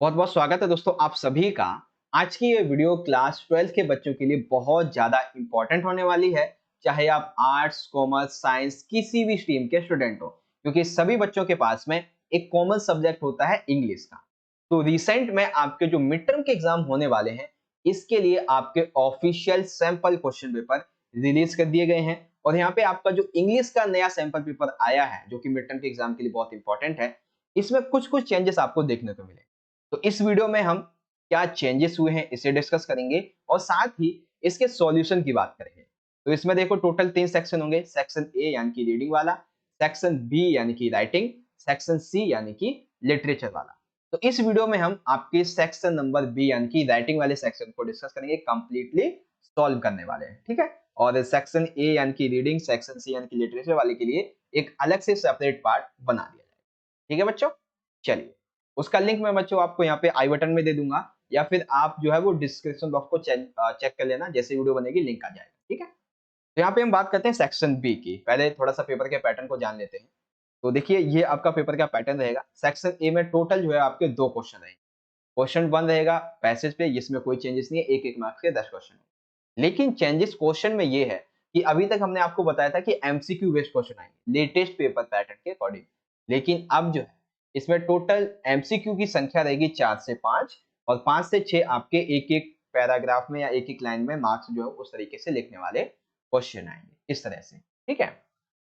बहुत बहुत स्वागत है दोस्तों आप सभी का। आज की ये वीडियो क्लास 12 के बच्चों के लिए बहुत ज़्यादा इम्पोर्टेंट होने वाली है, चाहे आप आर्ट्स, कॉमर्स, साइंस किसी भी स्ट्रीम के स्टूडेंट हो, क्योंकि सभी बच्चों के पास में एक कॉमन सब्जेक्ट होता है इंग्लिश का। तो रिसेंट में आपके जो मिड टर्म के एग्जाम होने वाले हैं, इसके लिए आपके official sample question paper release कर दिए गए हैं और यहाँ पे आपका जो इंग्लिश का नया सैंपल पेपर आया है, जो कि मिड टर्म के एग्जाम के लिए बहुत इंपॉर्टेंट है, इसमें कुछ-कुछ चेंजेस आपको देखने को मिले। तो इस वीडियो में हम क्या चेंजेस हुए हैं इसे डिस्कस करेंगे और साथ ही इसके सॉल्यूशन की बात करेंगे। तो इसमें देखो टोटल 3 सेक्शन होंगे। सेक्शन ए यानी कि रीडिंग वाला, सेक्शन बी यानी कि राइटिंग, सेक्शन सी यानी कि लिटरेचर वाला। तो इस वीडियो में हम आपके सेक्शन नंबर बी यानी कि राइटिंग वाले सेक्शन को डिस्कस करेंगे, कंप्लीटली सॉल्व करने वाले हैं, ठीक है? और सेक्शन ए यानी कि रीडिंग, सेक्शन सी यानी कि लिटरेचर वाले के लिए एक अलग से सेपरेट पार्ट बना दिया जाएगा। ठीक है बच्चों? चलिए। उसका लिंक मैं बच्चों आपको यहाँ पे आई बटन में दे दूंगा या फिर आप जो है वो डिस्क्रिप्शन बॉक्स को चेक कर लेना, जैसे वीडियो बनेगी लिंक आ जाएगा, ठीक है? तो यहाँ पे हम बात करते हैं सेक्शन बी की। पहले थोड़ा सा पेपर के पैटर्न को जान लेते हैं। तो देखिए ये आपका पेपर का पैटर्न रहेगा। सेक्शन ए में टोटल जो है आपके 2 क्वेश्चन रहेंगे। क्वेश्चन 1 रहेगा पैसेज पे, जिसमें कोई चेंजेस नहीं है, 1-1 मार्क्स के 10 क्वेश्चन है। लेकिन चेंजेस क्वेश्चन में ये है कि अभी तक हमने आपको बताया था कि एमसीक्यू बेस्ड क्वेश्चन आएंगे लेटेस्ट पेपर पैटर्न के अकॉर्डिंग। लेकिन अब जो है इसमें टोटल एमसीक्यू की संख्या रहेगी 4 से 5 और 5 से 6 आपके एक-एक पैराग्राफ में या एक-एक लाइन में मार्क्स जो है उस तरीके से लिखने वाले क्वेश्चन आएंगे, इस तरह से, ठीक है?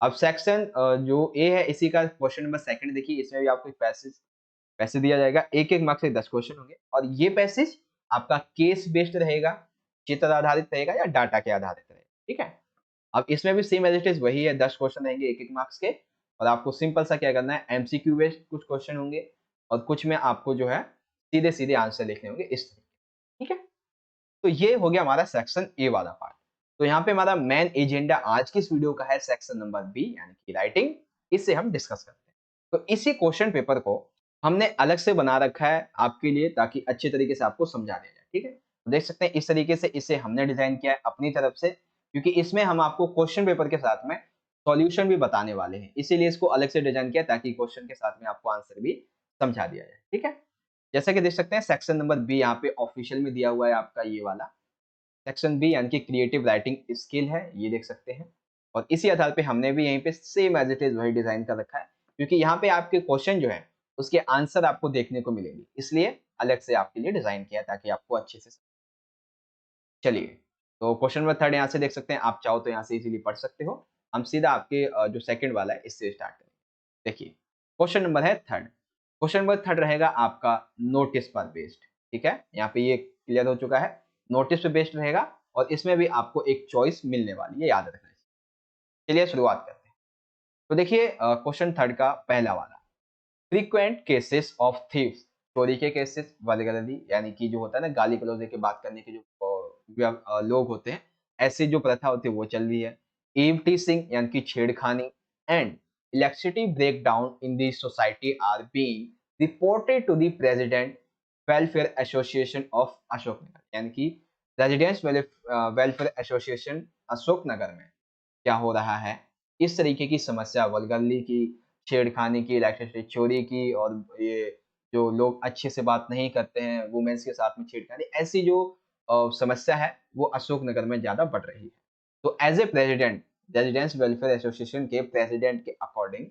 अब सेक्शन जो ए है इसी का क्वेश्चन नंबर 2 देखिए, इसमें भी आपको एक पैसेज पैसे दिया जाएगा, एक-एक मार्क्स के 10 क्वेश्चन होंगे और ये पैसेज आपका केस बेस्ड रहेगा, चित्र आधारित रहेगा या डाटा के आधारित रहेगा, ठीक है? अब इसमें भी सेम एज़ इट इज़ वही है, 10 क्वेश्चन रहेंगे एक-एक मार्क्स के और आपको सिंपल सा क्या करना है, एमसीक्यू बेस्ड कुछ क्वेश्चन होंगे और कुछ में आपको जो है सीधे-सीधे आंसर लिखने होंगे, इस तरीके, ठीक है? तो ये हो गया हमारा सेक्शन ए वाला पार्ट। तो यहाँ पे हमारा मेन एजेंडा आज की इस वीडियो का है सेक्शन नंबर बी यानी कि राइटिंग, इसे हम डिस्कस करते हैं। तो इसी क्वेश्चन पेपर को हमने अलग से बना रखा है आपके लिए, ताकि अच्छे तरीके से आपको समझा दिया जाए, ठीक है? तो देख सकते हैं इस तरीके से इसे हमने डिजाइन किया है अपनी तरफ से, क्योंकि इसमें हम आपको क्वेश्चन पेपर के साथ में सॉल्यूशन भी बताने वाले हैं, इसीलिए इसको अलग से डिजाइन किया ताकि क्वेश्चन के साथ में आपको आंसर भी समझा दिया जाए, ठीक है? जैसा कि देख सकते हैं सेक्शन नंबर बी यहाँ पे ऑफिशियल में दिया हुआ है आपका ये वाला। सेक्शन बी यानी कि क्रिएटिव राइटिंग स्किल है, ये देख सकते हैं। और इसी आधार पे हमने भी यहीं पे सेम एज़ इट इज़ वही डिज़ाइन कर रखा है, क्योंकि यहाँ पे आपके क्वेश्चन जो है, उसके आंसर आपको देखने को मिलेंगे। इसलिए अलग से आपके लिए डिज़ाइन किया है ताकि आपको अच्छे से चलिए, तो क्वेश्चन नंबर 3 यहाँ से देख सकते हैं, आप चाहो तो यहाँ से इज़िली पढ़ सकते हो। हम सीधा आपके जो सेकंड वाला है इससे स्टार्ट करेंगे। देखिए, क्वेश्चन नंबर है 3। क्वेश्चन नंबर 3 रहेगा आपका नोटिस पर बेस्ड, ठीक है? यहाँ पे ये क्लियर हो चुका है। नोटिस पे बेस्ड रहेगा और इसमें भी आपको एक चॉइस मिलने वाली है, याद रखना। चलिए शुरुआत करते हैं। तो देखिए क्वेश्चन 3 का पहला वाला, फ्रीक्वेंट केसेस ऑफ थीव्स, चोरी के केसेस वल्गरली यानी कि जो होता है ना गाली गलौज देके बात करने के जो लोग होते हैं, ऐसी जो प्रथा होती है वो चल रही है। ईव टीजिंग यानी कि छेड़खानी and electricity breakdown in the society are being reported to the president welfare association of Ashoknagar, यानी कि रेजिडेंट्स वेलफेयर एसोसिएशन अशोकनगर में क्या हो रहा है, इस तरीके की समस्या वल्गरली की, छेड़खानी की, इलेक्ट्रिसिटी चोरी की और ये जो लोग अच्छे से बात नहीं करते हैं, वुमेन्स के साथ में छेड़खानी, ऐसी जो समस्या है वो अशोकनगर में ज़्यादा बढ़ रही है। तो as a president, residents welfare association के प्रेज़िडेंट के अकॉर्डिंग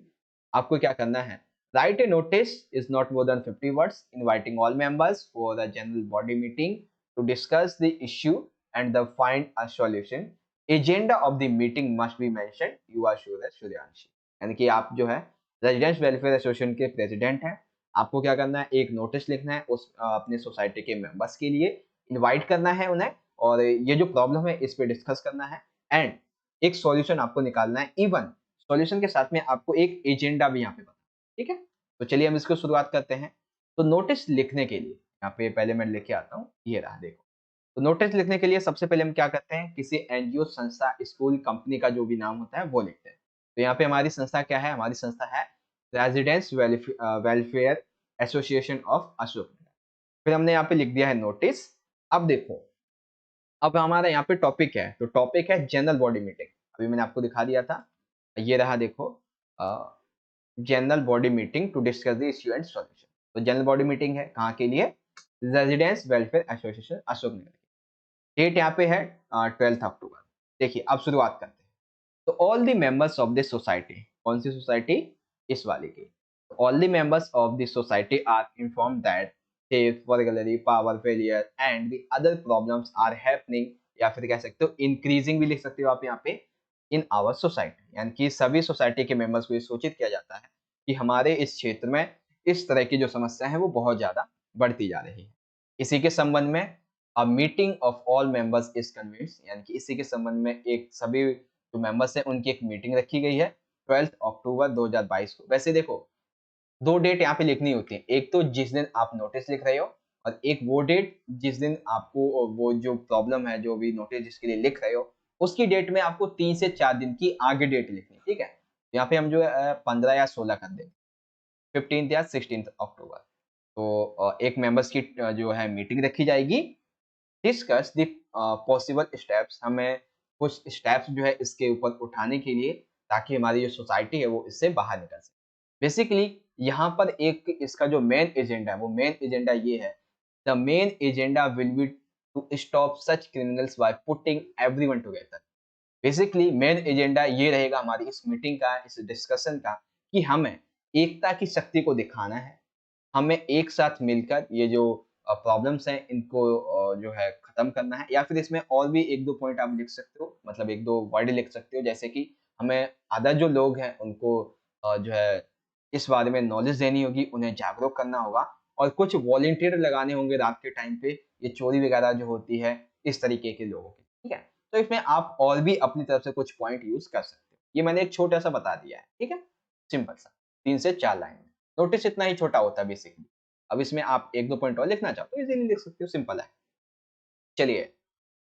आपको क्या करना है? Write a notice is not more than 50 words inviting all members for the general body meeting to discuss the issue and the find a solution. Agenda of the meeting must be mentioned, you are sure as Suryanshi. यानी कि आप जो है residents welfare association के president हैं, आपको क्या करना है, एक नोटिस लिखना है उस अपने सोसाइटी के मेंबर्स के लिए, इनवाइट करना है उन्हें और ये जो प्रॉब्लम है इस पे डिस्कस करना है एंड एक सॉल्यूशन आपको निकालना है। इवन सॉल्यूशन के साथ में आपको एक एजेंडा भी यहाँ पे बताना है, ठीक है? तो चलिए हम इसको शुरुआत करते हैं। तो नोटिस लिखने के लिए यहाँ पे पहले मैं लेके आता हूँ, ये रहा देखो। तो नोटिस लिखने के लिए सबसे पहले हम क्या करते हैं, किसी एनजीओ, संस्था, स्कूल, कंपनी का जो भी नाम होता है वो लिखते हैं। तो यहाँ पे हमारी संस्था क्या है, हमारी संस्था है residents welfare association of Ashok. फिर हमने यहाँ पे लिख दिया है नोटिस। अब देखो, अब हमारा यहाँ पे टॉपिक है, तो टॉपिक है जनरल बॉडी मीटिंग। अभी मैंने आपको दिखा दिया था, ये रहा देखो, general body meeting to discuss the issue and solution. तो जनरल बॉडी मीटिंग है कहाँ के लिए? Residence welfare association Ashok Nagar. Date यहाँ पे है 12 अक्टूबर। देखिए अब शुरुआत करते हैं। तो all the members of this society, कौन सी सोसाइटी? इस वाली की। All the members of this society are informed that theft, burglary, power failure and the other problems are happening, या फिर कह सकते हो इंक्रीजिंग भी लिख सकते हो आप यहाँ पे, इन आवर सोसाइटी। यानी कि सभी सोसाइटी के मेंबर्स को ये सूचित किया जाता है कि हमारे इस क्षेत्र में इस तरह की जो समस्या है वो बहुत ज्यादा बढ़ती जा रही है। इसी के संबंध में a meeting of all members is convenes, यानी कि इसी के संबंध में एक सभी जो मेंबर्स हैं उनकी एक मीटिंग रखी गई है 12 अक्टूबर 2022 को। वैसे देखो 2 डेट यहाँ पे लिखनी होती है, एक तो जिस दिन आप नोटिस लिख रहे हो और एक वो डेट जिस दिन आपको वो जो प्रॉब्लम है, जो भी नोटिस जिसके लिए लिख रहे हो, उसकी डेट में आपको 3 से 4 दिन की आगे डेट लिखनी है, ठीक है? यहाँ पे हम जो है 15 या 16 कर देंगे, 15th या 16th अक्टूबर। तो एक मेंबर्स की जो है मीटिंग रखी जाएगी, डिस्कस द पॉसिबल स्टेप्स, हमें कुछ स्टेप्स जो है इसके ऊपर उठाने के लिए, ताकि हमारी जो सोसाइटी है वो इससे बाहर निकल सके। बेसिकली यहाँ पर एक इसका जो मेन एजेंडा है, वो मेन एजेंडा ये है, the main agenda will be to stop such criminals by putting everyone together. Basically main agenda ये रहेगा हमारी इस मीटिंग का, इस डिस्कशन का, कि हमें एकता की शक्ति को दिखाना है, हमें एक साथ मिलकर ये जो प्रॉब्लम्स हैं इनको जो है खत्म करना है। या फिर इसमें और भी 1-2 पॉइंट आप लिख सकते हो, मतलब 1-2 वर्ड लिख सकते हो, जैसे कि हमें अदर जो लोग हैं उनको जो है इस बारे में नॉलेज देनी होगी, उन्हें जागरूक करना होगा और कुछ वॉलंटियर लगाने होंगे रात के टाइम पे, ये चोरी वगैरह जो होती है इस तरीके के लोगों की, ठीक है? तो इसमें आप और भी अपनी तरफ से कुछ पॉइंट यूज़ कर सकते हो। ये मैंने एक छोटा-सा बता दिया है, ठीक है? सिंपल सा, 3 से 4 लाइन में। नोटिस इतना ही छोटा होता है बेसिकली। अब इसमें आप 1-2 पॉइंट और लिखना चाहो तो इज़िली लिख सकते हो, सिंपल है। चलिए,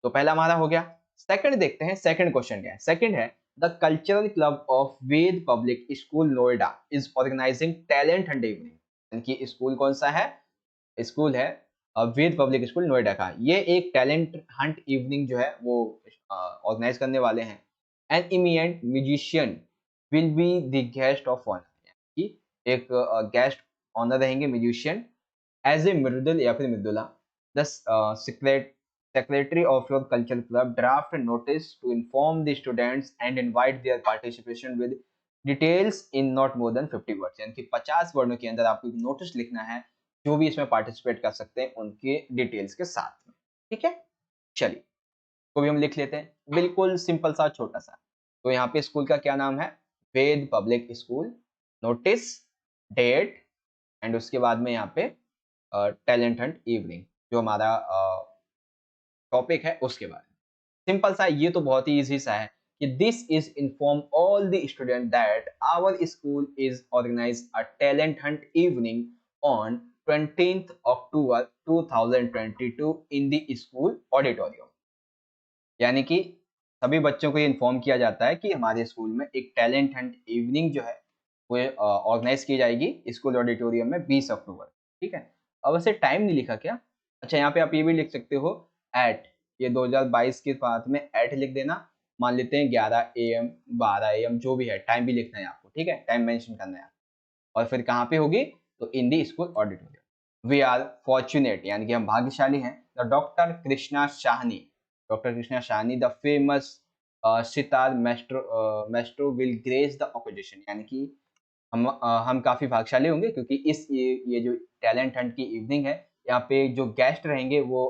तो पहला हमारा हो गया। सेकंड देखते हैं, सेकंड क्वेश्चन क्या है? सेकंड है, the cultural club of Ved public school Noida is organising talent hunt evening. यानी कि स्कूल कौन सा है? स्कूल है वेद पब्लिक स्कूल नोएडा का। ये एक टैलेंट हंट इवनिंग जो है वो ऑर्गेनाइज करने वाले हैं। An eminent musician will be the guest of honour, यानी कि एक गेस्ट ऑनर रहेंगे म्यूजिशियन एज ए मृदुल या फिर Mridula. The secretary of your cultural club draft a notice to inform the students and invite their participation with details in not more than 50 words, यानी कि 50 वर्णों के अंदर आपको एक नोटिस लिखना है, जो भी इसमें पार्टिसिपेट कर सकते हैं उनके डिटेल्स के साथ में, ठीक है? चलिए, तो भी हम लिख लेते हैं, बिल्कुल सिंपल सा छोटा सा। तो यहाँ पे स्कूल का क्या नाम है? Ved public school. Notice, date and उसके बाद में यहाँ पे टैलेंट हंट इवनिंग, जो हमारा टॉपिक है उसके बारे में। सिंपल सा, ये तो बहुत ही इजी सा है कि this is inform all the student that our school is organise a talent hunt evening on 20th October 2022 in the school auditorium. यानी कि सभी बच्चों को ये इन्फॉर्म किया जाता है कि हमारे स्कूल में एक टैलेंट हंट इवनिंग जो है वो ऑर्गेनाइज की जाएगी स्कूल ऑडिटोरियम में 20 अक्टूबर, ठीक है? अब वैसे टाइम नहीं लिखा क्या? अच्छा, यहाँ पे आप ये भी लिख सकते हो एट, ये 2022 के बाद में एट लिख देना। मान लेते हैं 11 AM 12 AM जो भी है, टाइम भी लिखना है आपको, ठीक है? टाइम मेंशन करना है। और फिर कहाँ पे होगी? तो in the school auditorium. We are fortunate, यानी कि हम भाग्यशाली हैं, the doctor Krishna Shahani the famous sitar maestro will grace the opposition. यानी कि हम काफी भाग्यशाली होंगे क्योंकि इस ये जो टैलेंट हंट की इवनिंग है, यहाँ पे जो गेस्ट रहेंगे वो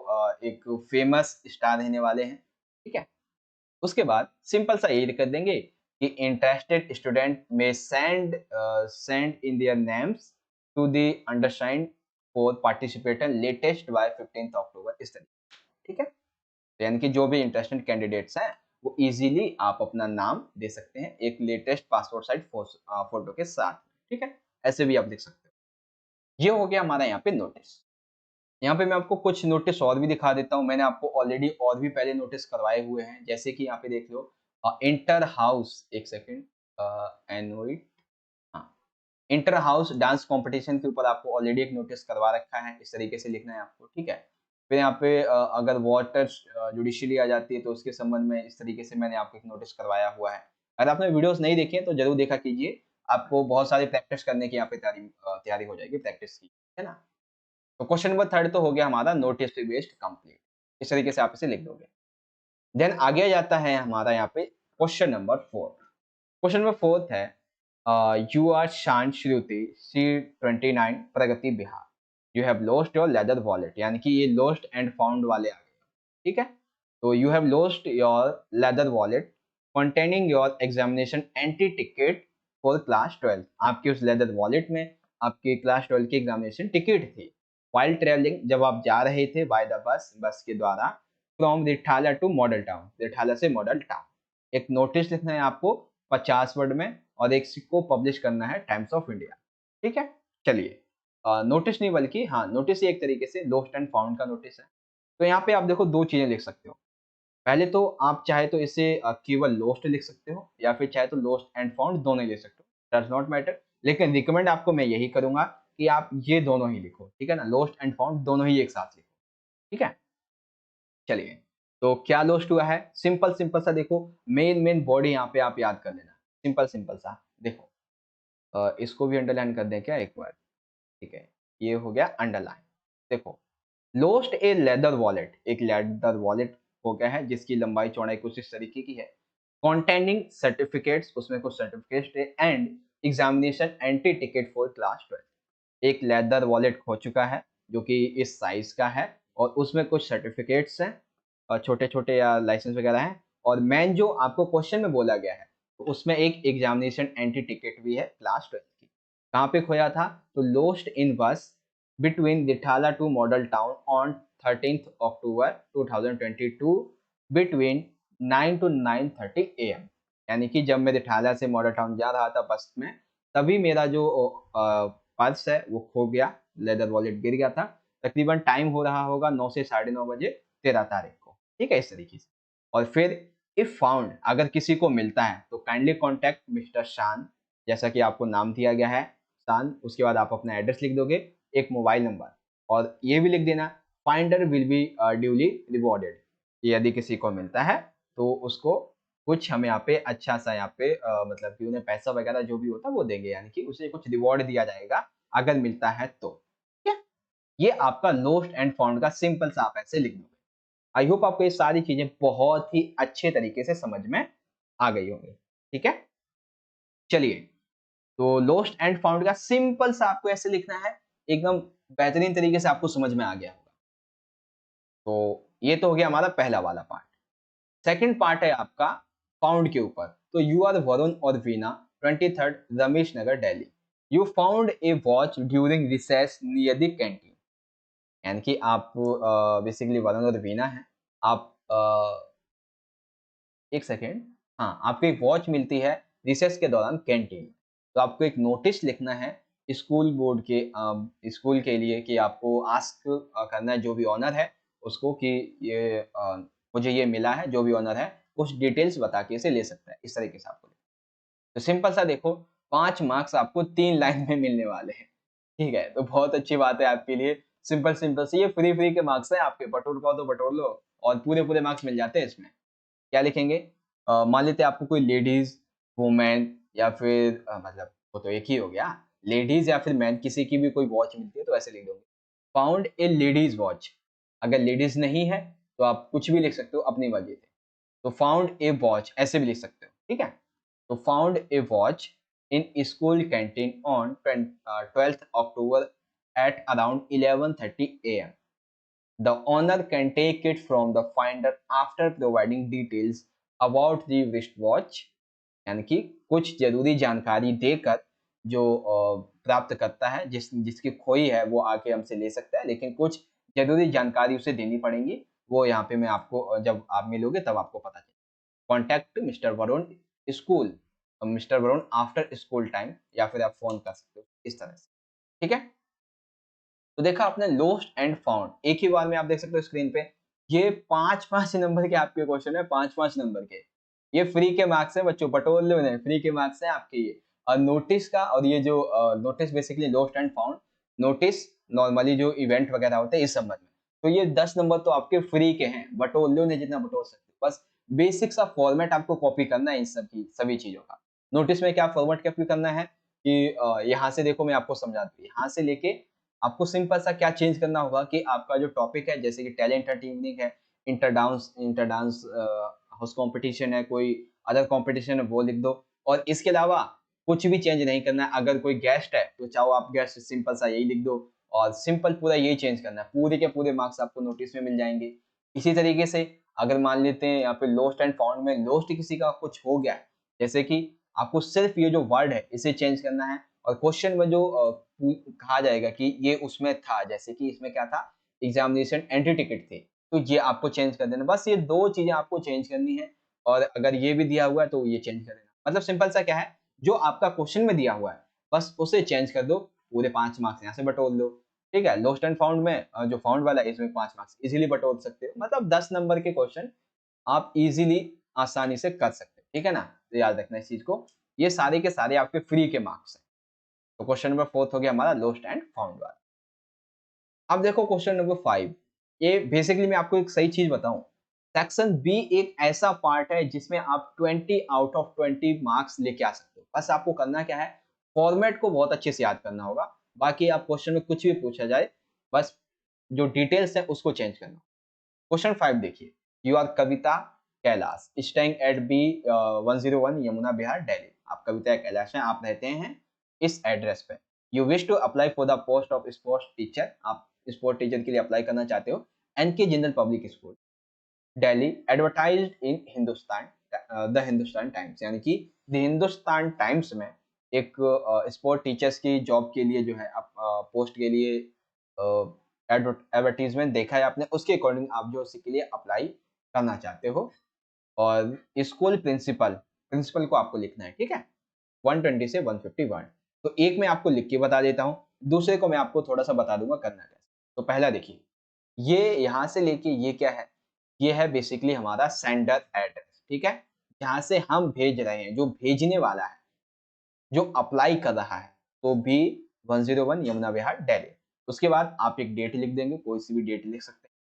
एक फेमस स्टार रहने वाले हैं, ठीक है? उसके बाद सिंपल सा ये कर देंगे कि interested student may send in their names to the undersigned for participator latest by 15th October, इस तरीके, ठीक है? तो यानी कि जो भी इंटरेस्टेड कैंडिडेट्स हैं वो इजीली आप अपना नाम दे सकते हैं एक लेटेस्ट पासपोर्ट साइज फोटो के साथ, ठीक है? ऐसे भी आप लिख सकते हो। ये हो गया हमारा यहाँ पे नोटिस। यहाँ पे मैं आपको कुछ नोटिस और भी दिखा देता हूँ। मैंने आपको ऑलरेडी और भी पहले नोटिस करवाए हुए हैं, जैसे कि यहाँ पे देख लो इंटर हाउस, एक सेकेंड, एनोइट, हाँ, इंटर हाउस डांस कंपटीशन के ऊपर आपको ऑलरेडी एक नोटिस करवा रखा है, इस तरीके से लिखना है आपको, ठीक है? फिर यहाँ पे अगर वाटर जुडिशियली आ जाती है तो उसके संबंध में इस तरीके से मैंने आपको एक नोटिस करवाया हुआ है। अगर आपने वीडियोस नहीं देखे हैं तो जरूर देखा कीजिए, आपको बहुत सारी प्रैक्टिस करने की यहाँ पे तैयारी हो जाएगी प्रैक्टिस की। है ना। तो क्वेश्चन नंबर थर्ड तो हो गया हमारा नोटिस बेस्ड कंप्लीट, इस तरीके से आप इसे लिख दोगे। देन आगे जाता है हमारा यहाँ पे question number fourth. Question number fourth है यू आर शांत श्रुति C29 Pragati Bihar, you have lost your leather wallet, यानी कि ये लॉस्ट एंड फाउंड वाले आ गए, ठीक है। तो you have lost your leather wallet containing your examination entry ticket for class 12, आपके उस लेदर वॉलेट में आपके क्लास 12 की एग्जामिनेशन टिकट थी। वाइल ट्रेवलिंग, जब आप जा रहे थे बाय द बस, बस के द्वारा, from Rithala to Model Town, Rithala से मॉडल टाउन। एक नोटिस लिखना है आपको 50 वर्ड में और एक को पब्लिश करना है टाइम्स ऑफ इंडिया, ठीक है। चलिए नोटिस नहीं बल्कि हाँ नोटिस ही एक तरीके से लॉस्ट एंड फाउंड का नोटिस है। तो यहाँ पे आप देखो दो चीजें लिख सकते हो। पहले तो आप चाहे तो इसे केवल लॉस्ट लिख सकते हो या फिर चाहे तो लॉस्ट एंड फाउंड दोनों ही लिख सकते हो, डज नॉट मैटर। लेकिन रिकमेंड आपको मैं यही करूंगा कि आप ये दोनों ही लिखो, ठीक है ना, लॉस्ट एंड फाउंड दोनों ही एक साथ लिखो, ठीक है। चलिए तो क्या लॉस्ट हुआ है, सिंपल सिंपल सा देखो, मेन बॉडी यहाँ पे आप याद कर लेना, सिंपल सिंपल सा देखो। इसको भी अंडरलाइन कर दें क्या एक बार, ठीक है, ये हो गया अंडरलाइन। देखो लोस्ट ए लेदर वॉलेट, एक लेदर वॉलेट हो गया है जिसकी लंबाई चौड़ाई कुछ इस तरीके की है, कॉन्टेनिंग सर्टिफिकेट्स, उसमें कुछ सर्टिफिकेट है, and examination entry ticket for class 12। एक लेदर वॉलेट खो चुका है जो कि इस साइज का है और उसमें कुछ सर्टिफिकेट्स हैं और छोटे छोटे या लाइसेंस वगैरह हैं, और मेन जो आपको क्वेश्चन में बोला गया है तो उसमें एक एग्जामिनेशन एंट्री टिकट भी है क्लास 12 की। कहाँ पे खोया था, तो लोस्ट इन बस between Dithala to Model Town on 13th October 2022 between 9 to 9:30 AM। यानी कि जब मैं दिठाला से मॉडल टाउन जा रहा था बस में, तभी मेरा जो पर्स है वो खो गया, लेदर वॉलेट गिर गया था। तकरीबन टाइम हो रहा होगा 9 से 9:30 बजे 13 तारीख को, ठीक है, इस तरीके से। और फिर इफ फाउंड, अगर किसी को मिलता है तो काइंडली कॉन्टैक्ट मिस्टर शान, जैसा कि आपको नाम दिया गया है शान, उसके बाद आप अपना एड्रेस लिख दोगे, एक मोबाइल नंबर, और ये भी लिख देना finder will be duly rewarded. यदि किसी को मिलता है तो उसको कुछ हम यहाँ पे अच्छा सा यहाँ पे मतलब कि उन्हें पैसा वगैरह जो भी होता है वो देंगे, यानी कि उसे कुछ रिवॉर्ड दिया जाएगा अगर मिलता है तो, ठीक है। ये आपका लोस्ट एंड फाउंड का सिंपल सा आप ऐसे लिख दोगे। आई होप आपको ये सारी चीजें बहुत ही अच्छे तरीके से समझ में आ गई होंगी, ठीक है। चलिए तो लोस्ट एंड फाउंड का सिंपल सा आपको ऐसे लिखना है, एकदम बेहतरीन तरीके से आपको समझ में आ गया होगा। तो ये तो हो गया हमारा पहला वाला पार्ट। सेकंड पार्ट है आपका फाउंड के ऊपर। तो यू आर वरुण और Veena, 23rd Ramesh Nagar Delhi, you found a watch during recess near the canteen. यानी कि आप बेसिकली वरुण और वीना हैं, आप एक सेकेंड, हाँ, आपको एक वॉच मिलती है रिसेस के दौरान कैंटीन। तो आपको एक नोटिस लिखना है स्कूल बोर्ड के स्कूल के लिए कि आपको आस्क करना है जो भी ऑनर है उसको कि ये मुझे ये मिला है, जो भी ऑनर है कुछ डिटेल्स बता के इसे ले सकता है, इस तरीके से आपको। तो सिंपल सा देखो 5 मार्क्स आपको 3 लाइन में मिलने वाले हैं, ठीक है। तो बहुत अच्छी बात है आपके लिए, सिंपल सिंपल से ये फ्री फ्री के मार्क्स है आपके, बटोर पाओ तो बटोर लो और पूरे पूरे मार्क्स मिल जाते हैं इसमें। क्या लिखेंगे, मान लेते हैं आपको कोई लेडीज, वुमेन या फिर मतलब वो तो एक ही हो गया, लेडीज या फिर मैन, किसी की भी कोई वॉच मिलती है तो ऐसे लिख दोगे फाउंड ए लेडीज वॉच। अगर लेडीज नहीं है तो आप कुछ भी लिख सकते हो अपनी मर्जी से, तो फाउंड ए वॉच ऐसे भी लिख सकते हो, ठीक है। तो found a watch in school canteen on 12th October at around 11:30 AM। The owner can take it from the finder after providing details about the wristwatch। यानी कि कुछ जरूरी जानकारी देकर जो प्राप्त करता है, जिसकी खोई है वो आके हमसे ले सकता है, लेकिन कुछ जरूरी जानकारी उसे देनी पड़ेगी, वो यहाँ पे मैं आपको जब आप मिलोगे तब आपको पता चलेगा। Contact mister Varun school, mister Varun after school time, या फिर आप फोन कर सकते हो इस तरह से, ठीक है। तो देखा आपने लोस्ट एंड फाउंड, एक ही बार में आप देख सकते हो स्क्रीन पे, ये 5-5 नंबर के आपके क्वेश्चन है, 5-5 नंबर के, ये फ्री के मार्क्स है बच्चों, बटोर लो उन्हें, फ्री के मार्क्स है आपके ये। और नोटिस का, और ये जो notice basically lost and found, notice normally जो इवेंट वगैरह होते हैं इस संबंध में, तो ये 10 नंबर तो आपके फ्री के हैं, बटोर लो उन्हें जितना बटोर सकते हो। बस बेसिक सा फॉर्मेट आपको कॉपी करना है इन सब की सभी चीजों का। नोटिस में क्या फॉर्मेट कॉपी करना है कि यहाँ से देखो मैं आपको समझा दूँ, यहाँ से लेके आपको सिंपल सा क्या चेंज करना होगा कि आपका जो टॉपिक है, जैसे कि टैलेंट हंट इवनिंग है, इंटर डांस हाउस कंपटीशन है, कोई अदर कंपटीशन है, वो लिख दो। और इसके अलावा कुछ भी चेंज नहीं करना है। अगर कोई गेस्ट है तो चाहो आप गेस्ट सिंपल सा यही लिख दो, और सिंपल पूरा यही चेंज करना है। पूरे के पूरे मार्क्स आपको नोटिस में मिल जाएंगे। इसी तरीके से अगर मान लेते हैं यहाँ पे लोस्ट एंड फाउंड में लोस्ट किसी का कुछ हो गया है, जैसे कि आपको सिर्फ ये जो वर्ड है इसे चेंज करना है, और क्वेश्चन में जो कहा जाएगा कि ये उसमें था, जैसे कि इसमें क्या था, एग्जामिनेशन एंट्री टिकट थी, तो ये आपको चेंज कर देना। बस ये दो चीजें आपको चेंज करनी है। और अगर ये भी दिया हुआ है तो ये चेंज कर देना। मतलब सिंपल सा क्या है, जो आपका क्वेश्चन में दिया हुआ है बस उसे चेंज कर दो। पूरे 5 मार्क्स यहाँ से बटोर लो। ठीक है, लोस्ट एंड फाउंड में जो फाउंड वाला है इसमें 5 मार्क्स इजीली बटोर सकते हो। मतलब 10 नंबर के क्वेश्चन आप इजीली आसानी से कर सकते हो। ठीक है ना, तो याद रखना इस चीज को। ये सारे के सारे आपके फ्री के मार्क्स हैं। तो क्वेश्चन नंबर 4 हो गया हमारा लोस्ट एंड फाउंड वाला। अब देखो क्वेश्चन नंबर 5। ये बेसिकली मैं आपको एक सही चीज बताऊं, सेक्शन बी एक ऐसा पार्ट है जिसमें आप 20 आउट ऑफ 20 मार्क्स लेके आ सकते हो। बस आपको करना क्या है, फॉर्मेट को बहुत अच्छे से याद करना होगा। बाकी आप क्वेश्चन में कुछ भी पूछा जाए, बस जो डिटेल्स है उसको चेंज करना। क्वेश्चन 5 देखिए, you are Kavita Kailash staying at B 101 Yamuna Vihar Delhi. आप कविता कैलाश हैं, आप रहते हैं इस एड्रेस पे। You wish to apply for the post of sports teacher. आप स्पोर्ट टीचर के लिए अप्लाई करना चाहते हो। NK Jindal public school Delhi, advertised in Hindustan the Hindustan Times, यानी कि द हिंदुस्तान टाइम्स में एक स्पोर्ट टीचर्स की जॉब के लिए जो है आप पोस्ट के लिए एडवर्टीजमेंट देखा है आपने, उसके अकॉर्डिंग आप जो उसके लिए अप्लाई करना चाहते हो। और स्कूल प्रिंसिपल, प्रिंसिपल को आपको लिखना है। ठीक है, 120 से 150 वर्ड। तो एक मैं आपको लिख के बता देता हूँ, दूसरे को मैं आपको थोड़ा सा बता दूंगा करना कैसे। तो पहला देखिए, ये यहाँ से लेके ये क्या है, ये है बेसिकली हमारा सेंडर एड्रेस। ठीक है, जहाँ से हम भेज रहे हैं, जो भेजने वाला है, जो अप्लाई कर रहा है, तो भी 101 यमुना विहार दिल्ली। उसके बाद आप एक डेट लिख देंगे, कोई सी भी डेट लिख सकते हैं।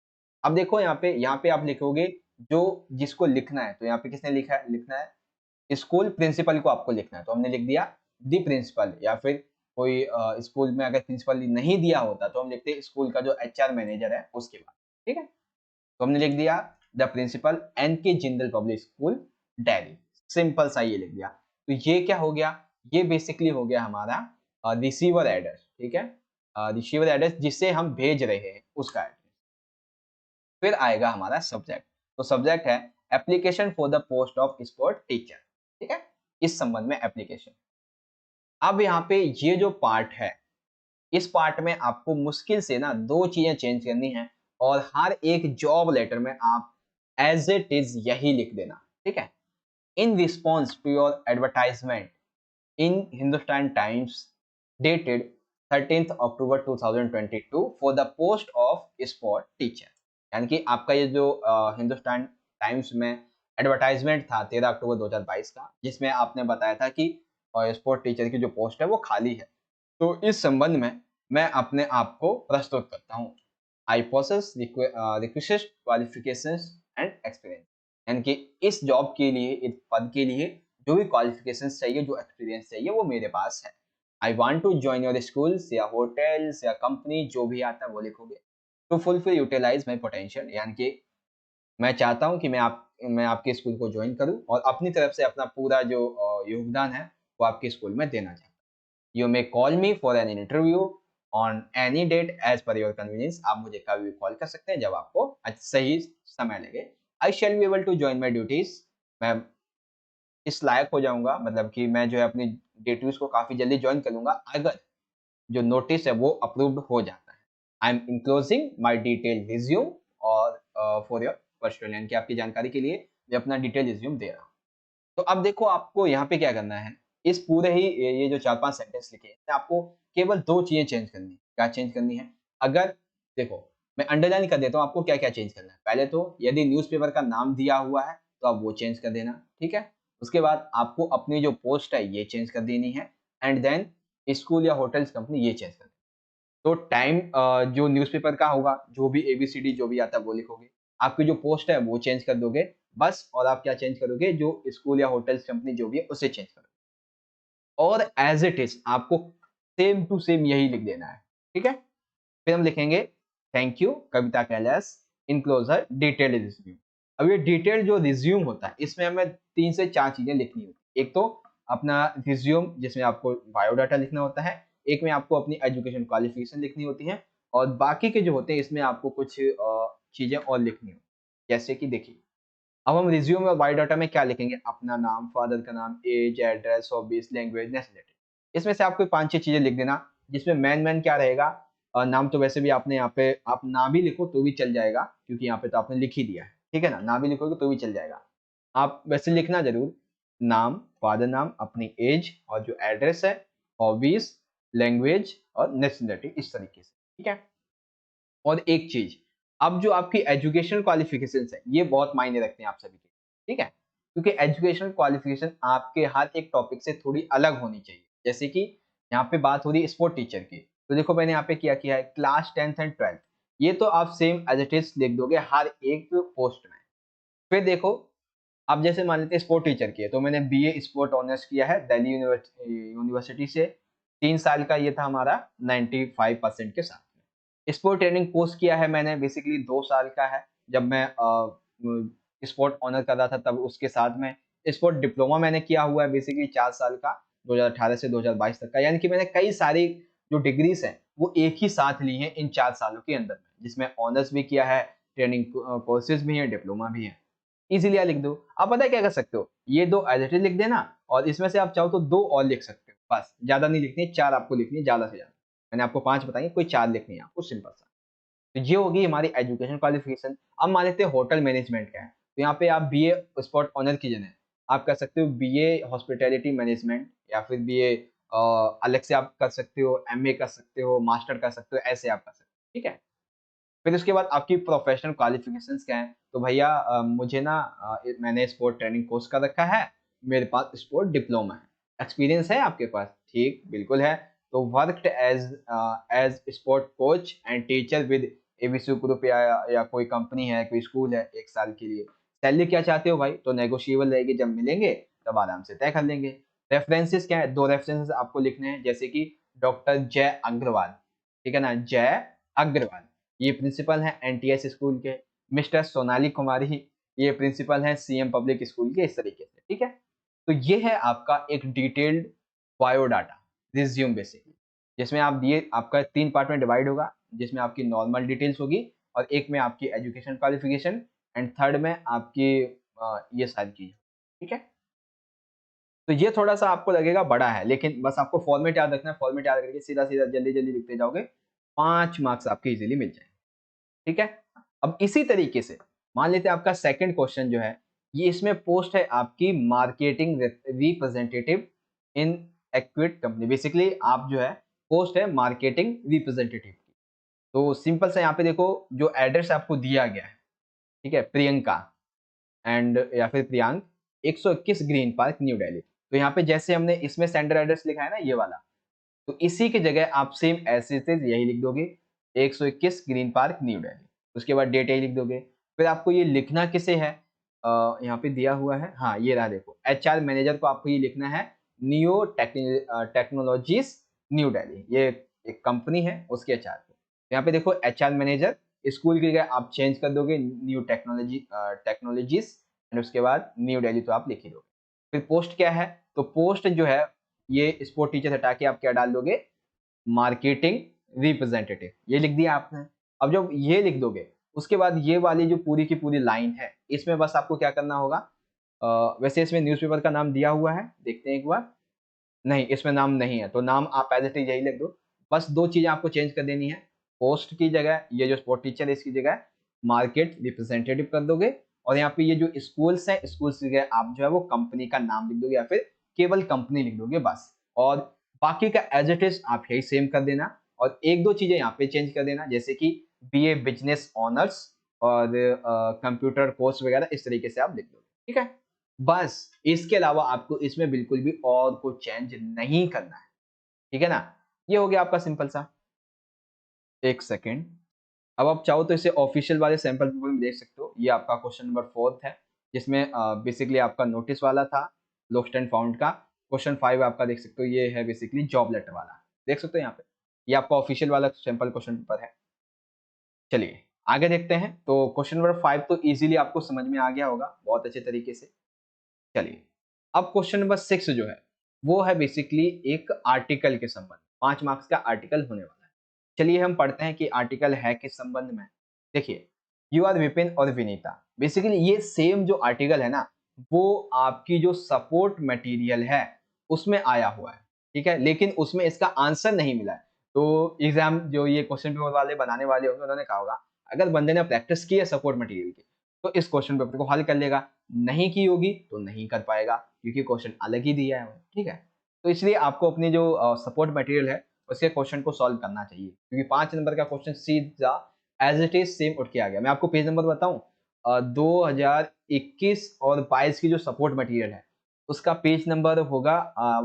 अब देखो यहाँ पे आप लिखोगे जो जिसको लिखना है। तो यहाँ पे किसने लिखा है, लिखना है स्कूल प्रिंसिपल को आपको लिखना है, तो हमने लिख दिया दी प्रिंसिपल। या फिर कोई स्कूल में अगर प्रिंसिपल नहीं दिया होता तो हम लिखते स्कूल का जो एचआर मैनेजर है उसके बाद। ठीक है, तो हमने लिख दिया the principal NK Jindal public school Delhi. Simple सा ये लिख दिया। तो ये क्या हो गया, ये बेसिकली हो गया हमारा रिसीवर एड्रेस। ठीक है, रिसीवर एड्रेस जिसे हम भेज रहे हैं उसका एड्रेस। फिर आएगा हमारा सब्जेक्ट। तो सब्जेक्ट है application for the post of sport teacher. ठीक है, इस संबंध में एप्लीकेशन। अब यहाँ पे ये जो पार्ट है, इस पार्ट में आपको मुश्किल से ना दो चीजें चेंज करनी है, और हर एक जॉब लेटर में आप एज इट इज यही लिख देना। ठीक है, in response to your advertisement in Hindustan Times dated 13th October 2022 for the post of sport teacher. यानी कि आपका ये जो हिंदुस्तान टाइम्स में एडवर्टाइजमेंट था 13 अक्टूबर 2022 का, जिसमें आपने बताया था कि स्पोर्ट टीचर की जो पोस्ट है वो खाली है। तो इस संबंध में मैं अपने आप को प्रस्तुत करता हूँ। I possess request qualifications and experience. यानी कि इस जॉब के लिए, इस पद के लिए जो भी क्वालिफिकेशंस चाहिए, जो एक्सपीरियंस चाहिए, वो मेरे पास है। I want to join your schools या होटल्स या कंपनी, जो भी आता है वो लिखोगे। To fulfil utilise my potential, यानी कि मैं चाहता हूँ कि मैं आपके स्कूल को ज्वाइन करूँ और अपनी तरफ से अपना पूरा जो योगदान है वो आपके स्कूल में देना चाहता हूँ। You may call me for an interview on any date as per your convenience. आप मुझे कभी भी कॉल कर सकते हैं जब आपको सही समय लगे। I shall be able to join my duties. मैं इस लायक हो जाऊंगा, मतलब कि मैं जो है अपनी ड्यूटीज को काफी जल्दी ज्वाइन कर लूंगा अगर जो नोटिस है वो अप्रूव्ड हो जाता है। I am enclosing my detail resume और फॉर योर पर्सनल, यानी कि आपकी जानकारी के लिए मैं अपना डिटेल रिज्यूम दे रहा हूँ। तो अब देखो आपको यहाँ पे क्या करना है, इस पूरे ही ये जो 4-5 सेंटेंस लिखे हैं आपको केवल दो चीजें चेंज करनी है। क्या चेंज करनी है, अगर देखो मैं अंडरलाइन कर देता हूँ आपको क्या क्या चेंज करना है। पहले तो यदि न्यूज़पेपर का नाम दिया हुआ है तो आप वो चेंज कर देना। ठीक है, उसके बाद आपको अपनी जो पोस्ट है ये चेंज कर देनी है, एंड देन स्कूल या होटल्स कंपनी ये चेंज कर देनी। तो टाइम जो न्यूज़पेपर का होगा, जो भी एबीसीडी जो भी आता है वो लिखोगे। आपकी जो पोस्ट है वो चेंज कर दोगे बस। और आप क्या चेंज करोगे, जो स्कूल या होटल्स कंपनी जो भी है उसे चेंज करोगे। और एज इट इज आपको सेम टू सेम यही लिख देना है। ठीक है, फिर हम लिखेंगे thank you Kavita Kailash enclosure detailed resume. अब ये डिटेल्ड जो रिज्यूम होता है इसमें हमें 3 से 4 चीजें लिखनी होती है। एक तो अपना रिज्यूम जिसमें आपको बायोडाटा लिखना होता है, एक में आपको अपनी एजुकेशन क्वालिफिकेशन लिखनी होती है, और बाकी के जो होते हैं इसमें आपको कुछ चीजें और लिखनी होती है। जैसे कि देखिए, अब हम रिज्यूम और बायोडाटा में क्या लिखेंगे, अपना नाम, फादर का नाम, age, address, hobbies, language, nationality. इसमें से आपको 5-6 चीजें लिख देना, जिसमें मेन क्या रहेगा, नाम तो वैसे भी आपने यहाँ पे आप ना भी लिखो तो भी चल जाएगा, क्योंकि यहाँ पे तो आपने लिख ही दिया है, ठीक है ना भी लिखोगे तो भी चल जाएगा। आप वैसे लिखना जरूर, नाम, फादर नाम, अपनी एज और जो एड्रेस है, हॉबीज, लैंग्वेज और नेशनलिटी, इस तरीके से, ठीक है। और एक चीज, अब जो आपकी एजुकेशन क्वालिफिकेशन है ये बहुत मायने रखते हैं आप सभी के, ठीक है, क्योंकि एजुकेशन क्वालिफिकेशन आपके हर एक टॉपिक से थोड़ी अलग होनी चाहिए। जैसे कि यहाँ पे बात हो रही है स्पोर्ट टीचर की, तो देखो मैंने यहाँ पे क्या किया है, क्लास 10th एंड 12th, ये तो आप सेम एज इट इज लिख दोगे हर एक पोस्ट में। फिर देखो, अब जैसे मान लेते हैं स्पोर्ट टीचर की है, तो मैंने बीए स्पोर्ट ऑनर्स किया है दिल्ली यूनिवर्सिटी से, 3 साल का ये था हमारा 95% के साथ में। स्पोर्ट ट्रेनिंग कोर्स किया है मैंने बेसिकली 2 साल का है, जब मैं स्पोर्ट ऑनर कर रहा था तब उसके साथ में स्पोर्ट डिप्लोमा मैंने किया हुआ है बेसिकली 4 साल का, 2018 से 2022 तक का, यानी कि मैंने कई सारी जो डिग्रीज हैं वो एक ही साथ ली हैं इन 4 सालों के अंदर में, जिसमें ऑनर्स भी किया है, ट्रेनिंग कोर्सेज भी हैं, डिप्लोमा भी है। इजीली आप लिख दो। आप पता है क्या कर सकते हो, ये 2 एज इट इज लिख देना, और इसमें से आप चाहो तो 2 और लिख सकते हो, बस ज्यादा नहीं लिखनी है, 4 आपको लिखनी है ज्यादा से ज्यादा। मैंने आपको 5 बताई, कोई 4 लिखनी है आपको, सिंपल सा। तो ये होगी हमारी एजुकेशन क्वालिफिकेशन। अब मान लेते हैं होटल मैनेजमेंट का है, तो यहाँ पे आप बीए स्पॉट ऑनर की जगह आप कर सकते हो बीए हॉस्पिटैलिटी मैनेजमेंट, या फिर बीए अलग से आप कर सकते हो, एमए कर सकते हो, मास्टर कर सकते हो, ऐसे आप कर सकते हो, ठीक है। फिर उसके बाद आपकी प्रोफेशनल क्वालिफिकेशंस क्या है, तो भैया मुझे ना मैंने स्पोर्ट ट्रेनिंग कोर्स कर रखा है, मेरे पास स्पोर्ट डिप्लोमा है। एक्सपीरियंस है आपके पास, ठीक बिल्कुल है, तो worked as as sport coach and teacher with ABC group, या कोई कंपनी है, कोई स्कूल है, 1 साल के लिए। सैलरी क्या चाहते हो भाई, तो नेगोशिएबल रहेगी, जब मिलेंगे तब आराम से तय कर लेंगे। रेफरेंसेस क्या है, 2 रेफरेंसेस आपको लिखने हैं, जैसे कि डॉक्टर जय अग्रवाल, ठीक है ना, जय अग्रवाल, ये प्रिंसिपल हैं एनटीएस स्कूल के। मिस्टर सोनाली कुमारी, ये प्रिंसिपल हैं सीएम पब्लिक स्कूल के, इस तरीके से, ठीक है। तो ये है आपका एक डिटेल्ड बायोडाटा, रिज्यूम बेसिकली, जिसमें आप दिए, आपका 3 पार्ट में डिवाइड होगा, जिसमें आपकी नॉर्मल डिटेल्स होगी, और एक में आपकी एजुकेशन क्वालिफिकेशन, एंड थर्ड में आपकी ये सारी चीज, ठीक है। तो ये थोड़ा सा आपको लगेगा बड़ा है, लेकिन बस आपको फॉर्मेट याद रखना है, फॉर्मेट याद करके सीधा सीधा जल्दी जल्दी लिखते जाओगे, 5 मार्क्स आपके इजीली मिल जाएंगे, ठीक है। अब इसी तरीके से मान लेते हैं आपका सेकंड क्वेश्चन जो है, ये इसमें पोस्ट है आपकी मार्केटिंग रिप्रेजेंटेटिव इन एक्विट कंपनी। बेसिकली आप जो है पोस्ट है मार्केटिंग रिप्रेजेंटेटिव की। तो सिंपल सा यहाँ पे देखो, जो एड्रेस आपको दिया गया है, ठीक है, प्रियंका एंड या फिर Priyank, 121 green park new Delhi. तो यहाँ पे जैसे हमने इसमें सेंटर एड्रेस लिखा है ना ये वाला, तो इसी की जगह आप सेम ऐसे यही लिख दोगे, 121 ग्रीन पार्क न्यू दिल्ली। उसके बाद डेट यही लिख दोगे। फिर आपको ये लिखना किसे है, यहाँ पे दिया हुआ है, हाँ ये रहा देखो, एचआर मैनेजर को आपको ये लिखना है, नियो टेक्नोलॉजीज न्यू दिल्ली, ये एक कंपनी है उसके एचआर को। यहाँ पे देखो एचआर मैनेजर, स्कूल की जगह आप चेंज कर दोगे न्यू टेक्नोलॉजीज, एंड उसके बाद न्यू दिल्ली तो आप लिख ही दोगे। फिर पोस्ट क्या है, तो पोस्ट जो है ये स्पोर्ट टीचर हटा के आप क्या डाल दोगे, मार्केटिंग रिप्रेजेंटेटिव, ये लिख दिया आपने। अब जब ये लिख दोगे, उसके बाद ये वाली जो पूरी की पूरी लाइन है, इसमें बस आपको क्या करना होगा, वैसे इसमें न्यूज़पेपर का नाम दिया हुआ है, देखते हैं एक बार, नहीं इसमें नाम नहीं है, तो नाम आप एज इट इज यही लिख दो। बस 2 चीजें आपको चेंज कर देनी है, पोस्ट की जगह ये जो स्पोर्ट टीचर है इसकी जगह मार्केट रिप्रेजेंटेटिव कर दोगे, और यहाँ पे ये जो स्कूल्स है, स्कूल्स की जगह आप जो है वो कंपनी का नाम लिख दोगे, या फिर केवल कंपनी लिख दोगे बस। और बाकी का एज इट इज आप यही सेम कर देना, और 1-2 चीजें यहाँ पे चेंज कर देना, जैसे कि बीए बिजनेस ऑनर्स और कंप्यूटर कोर्स वगैरह, इस तरीके से आप लिख दोगे, ठीक है। बस इसके अलावा आपको इसमें बिल्कुल भी और कोई चेंज नहीं करना है, ठीक है ना। ये हो गया आपका सिंपल सा। एक सेकेंड, अब आप चाहो तो इसे ऑफिशियल वाले सैंपल पेपर में देख सकते हो, ये आपका क्वेश्चन नंबर 4 है, जिसमें बेसिकली आपका नोटिस वाला था, लोस्ट एंड फाउंड का। क्वेश्चन 5 आपका देख सकते हो, ये है बेसिकली जॉब लेटर वाला, देख सकते हो यहाँ पे, ये आपका ऑफिशियल वाला सैंपल क्वेश्चन पेपर है। चलिए आगे देखते हैं। तो क्वेश्चन नंबर 5 तो इजीली आपको समझ में आ गया होगा बहुत अच्छे तरीके से। चलिए अब क्वेश्चन नंबर 6 जो है वो है बेसिकली एक आर्टिकल के संबंध, 5 मार्क्स का आर्टिकल होने वाला है। चलिए हम पढ़ते हैं कि आर्टिकल है किस संबंध में। देखिए, यू आर विपिन और विनीता, बेसिकली ये सेम जो आर्टिकल है ना वो आपकी जो सपोर्ट मटेरियल है उसमें आया हुआ है, ठीक है, लेकिन उसमें इसका आंसर नहीं मिला है। तो एग्जाम जो ये क्वेश्चन पेपर वाले बनाने वाले होंगे उन्होंने कहा होगा अगर बंदे ने प्रैक्टिस की है सपोर्ट मटेरियल की तो इस क्वेश्चन पेपर को हल कर लेगा, नहीं की होगी तो नहीं कर पाएगा क्योंकि क्वेश्चन अलग ही दिया है, ठीक है। तो इसलिए आपको अपनी जो सपोर्ट मटेरियल है उसके क्वेश्चन को सॉल्व करना चाहिए क्योंकि 5 नंबर का क्वेश्चन सीधा एज इट इज सेम उठ के आ गया। मैं आपको पेज नंबर बताऊं, 2021 और 22 की जो सपोर्ट मटेरियल है उसका पेज नंबर होगा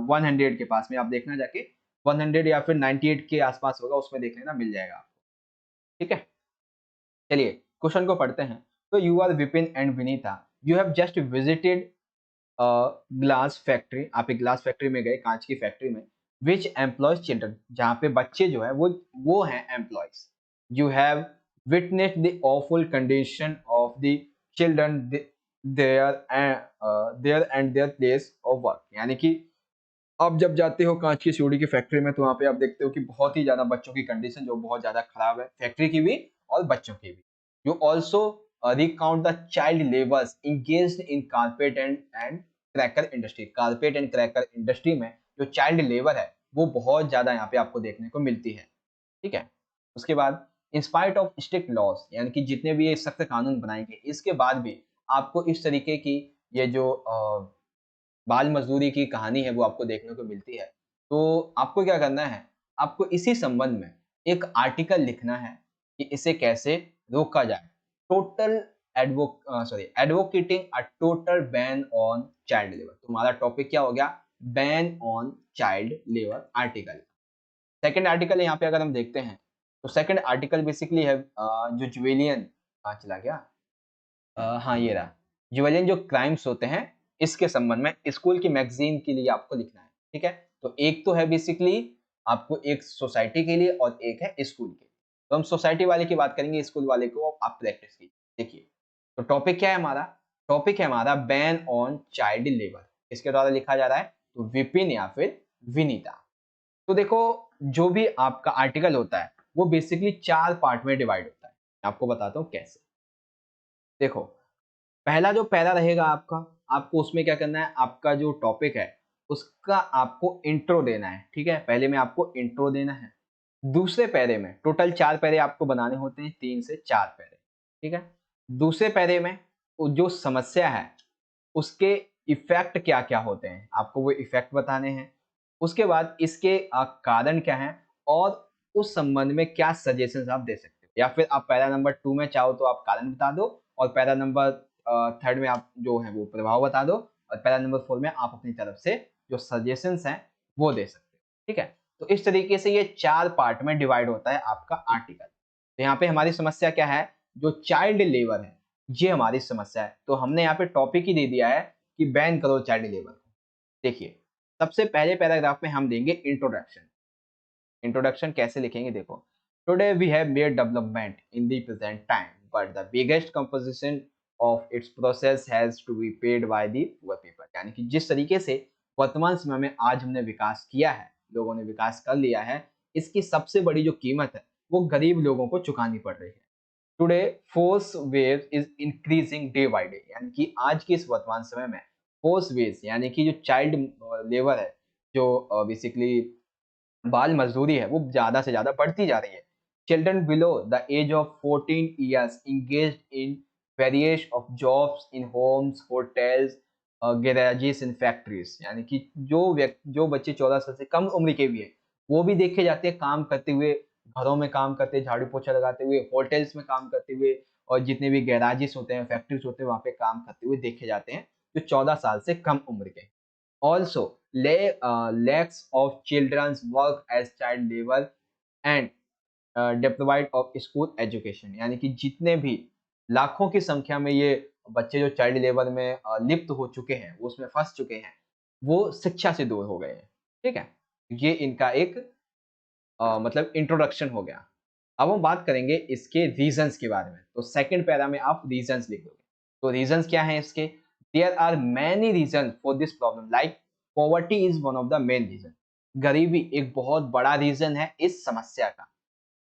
100 के पास में, आप देखना जाके 100 या फिर 98 के आसपास होगा, उसमें देख लेना मिल जाएगा आपको, ठीक है। चलिए क्वेश्चन को पढ़ते हैं। तो you are Vipin and Vinita, you have just visited glass factory, आप एक ग्लास फैक्ट्री में गए, कांच की फैक्ट्री में, विच एम्प्लॉयज चिल्ड्रन, जहाँ पे बच्चे जो है वो हैं employees. You have witnessed the awful condition of the children there and their place of work, यानी कि आप जब जाते हो कांच की सीढ़ी की फैक्ट्री में तो वहाँ पे आप देखते हो कि बहुत ही ज्यादा बच्चों की कंडीशन जो बहुत ज्यादा खराब है, फैक्ट्री की भी और बच्चों की भी। You also recount the child labours engaged in carpet and cracker industry, carpet and cracker industry में जो चाइल्ड लेबर है वो बहुत ज्यादा यहाँ पे आपको देखने को मिलती है, ठीक है। उसके बाद इंस्पाइट ऑफ स्ट्रिक्ट लॉज, यानी कि जितने भी ये सख्त कानून बनाएंगे इसके बाद भी आपको इस तरीके की ये जो बाल मजदूरी की कहानी है वो आपको देखने को मिलती है। तो आपको क्या करना है, आपको इसी संबंध में एक आर्टिकल लिखना है कि इसे कैसे रोका जाए। Total advocating a total ban on child labour, तुम्हारा टॉपिक क्या हो गया, ban on child labour article. Second article यहाँ पे अगर हम देखते हैं तो सेकंड आर्टिकल बेसिकली है जो जुवेलियन, कहाँ चला गया, हाँ ये रहा, जुवेलियन जो क्राइम्स होते हैं इसके संबंध में स्कूल की मैगजीन के लिए आपको लिखना है, ठीक है। तो एक तो है बेसिकली आपको एक सोसाइटी के लिए और एक है स्कूल के लिए। तो हम सोसाइटी वाले की बात करेंगे, स्कूल वाले को आप प्रैक्टिस कीजिए। देखिए तो टॉपिक क्या है हमारा, टॉपिक है हमारा बैन ऑन चाइल्ड लेबर, इसके द्वारा लिखा जा रहा है तो विपिन या फिर विनीता। तो देखो जो भी आपका आर्टिकल होता है वो बेसिकली 4 पार्ट में डिवाइड होता है, मैं आपको बताता हूँ कैसे। देखो पहला जो पैरा रहेगा आपका, आपको उसमें क्या करना है, आपका जो टॉपिक है उसका आपको इंट्रो देना है, ठीक है, पहले में आपको इंट्रो देना है। दूसरे पैरे में टोटल 4 पैरे आपको बनाने होते हैं, 3 से 4 पैरे, ठीक है। दूसरे पैरे में वो जो समस्या है उसके इफेक्ट क्या क्या होते हैं आपको वो इफेक्ट बताने हैं। उसके बाद इसके कारण क्या हैं और उस संबंध में क्या सजेशंस आप दे सकते हो, या फिर आप पैरा नंबर 2 में चाहो तो आप कारण बता दो और पैरा नंबर 3 में आप जो है वो प्रभाव बता दो और पैरा नंबर 4 में आप अपनी तरफ से जो सजेशंस हैं वो दे सकते हो, ठीक है। तो इस तरीके से ये 4 पार्ट में डिवाइड होता है आपका आर्टिकल। तो यहाँ पे हमारी समस्या क्या है, जो चाइल्ड लेबर है ये हमारी समस्या है। तो हमने यहाँ पे टॉपिक ही दे दिया है कि बैन करो चाइल्ड लेबर को। देखिए सबसे पहले पैराग्राफ में हम देंगे इंट्रोडक्शन। इंट्रोडक्शन कैसे लिखेंगे, देखो, today we have made development in the present time but the biggest composition of its process has to be paid by the poor people, यानी कि जिस तरीके से वर्तमान समय में आज हमने विकास किया है, लोगों ने विकास कर लिया है, इसकी सबसे बड़ी जो कीमत है वो गरीब लोगों को चुकानी पड़ रही है। Today force wave is increasing day by day, यानी कि आज के इस वर्तमान समय में फोर्स वेज यानी कि जो चाइल्ड लेबर है, जो बेसिकली बाल मजदूरी है वो ज्यादा से ज्यादा बढ़ती जा रही है। Children below the age of 14 years engaged in various of jobs in homes, hotels, garages in factories, यानी कि जो बच्चे 14 साल से कम उम्र के भी है वो भी देखे जाते हैं काम करते हुए, घरों में काम करते, झाड़ू पोछा लगाते हुए, होटल्स में काम करते हुए, और जितने भी गैराजेस होते हैं, फैक्ट्रीज होते हैं, वहाँ पे काम करते हुए देखे जाते हैं जो 14 साल से कम उम्र के। Also, lakhs of children work as child labor and deprived of school education, यानी कि जितने भी लाखों की संख्या में ये बच्चे जो चाइल्ड लेबर में लिप्त हो चुके हैं, वो उसमें फंस चुके हैं, वो शिक्षा से दूर हो गए हैं, ठीक है। ये इनका एक मतलब इंट्रोडक्शन हो गया। अब हम बात करेंगे इसके रीजंस के बारे में। तो सेकंड पैरा में आप रीजंस लिख दोगे। तो रीजंस क्या हैं इसके? There are many reason for this problem, like poverty is one of the main reason. गरीबी एक बहुत बड़ा रीजन है इस समस्या का।